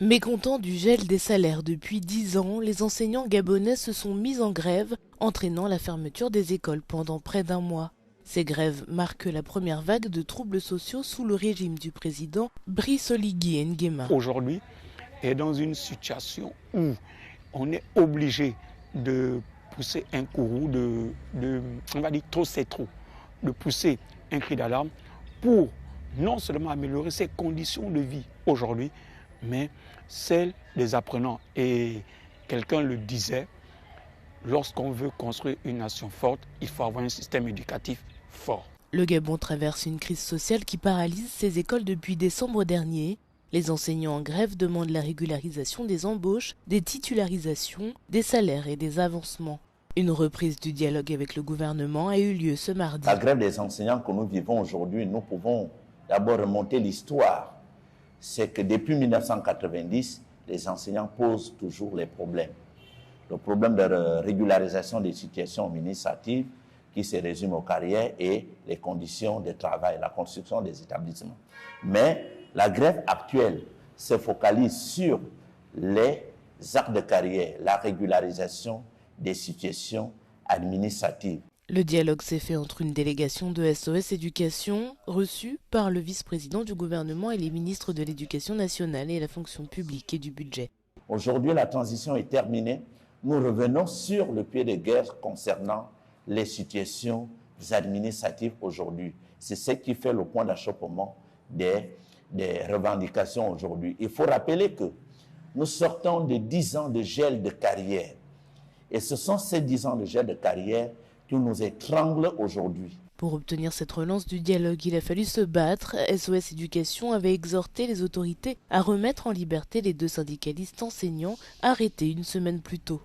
Mécontents du gel des salaires depuis 10 ans, les enseignants gabonais se sont mis en grève, entraînant la fermeture des écoles pendant près d'un mois. Ces grèves marquent la première vague de troubles sociaux sous le régime du président Brice Oligui Nguema. Aujourd'hui est dans une situation où on est obligé de pousser un courroux, on va dire trop c'est trop, de pousser un cri d'alarme pour non seulement améliorer ses conditions de vie aujourd'hui, mais celles des apprenants. Et quelqu'un le disait, lorsqu'on veut construire une nation forte, il faut avoir un système éducatif fort. Le Gabon traverse une crise sociale qui paralyse ses écoles depuis décembre dernier. Les enseignants en grève demandent la régularisation des embauches, des titularisations, des salaires et des avancements. Une reprise du dialogue avec le gouvernement a eu lieu ce mardi. La grève des enseignants que nous vivons aujourd'hui, nous pouvons d'abord remonter l'histoire. C'est que depuis 1990, les enseignants posent toujours les problèmes. Le problème de régularisation des situations administratives qui se résument aux carrières et les conditions de travail, la construction des établissements. Mais la grève actuelle se focalise sur les actes de carrière, la régularisation des situations administratives. Le dialogue s'est fait entre une délégation de SOS Éducation, reçue par le vice-président du gouvernement et les ministres de l'Éducation nationale et la fonction publique et du budget. Aujourd'hui, la transition est terminée. Nous revenons sur le pied de guerre concernant les situations administratives aujourd'hui. C'est ce qui fait le point d'achoppement des revendications aujourd'hui. Il faut rappeler que nous sortons de 10 ans de gel de carrière. Et ce sont ces 10 ans de gel de carrière qui nous étranglent aujourd'hui. Pour obtenir cette relance du dialogue, il a fallu se battre. SOS Éducation avait exhorté les autorités à remettre en liberté les 2 syndicalistes enseignants arrêtés une semaine plus tôt.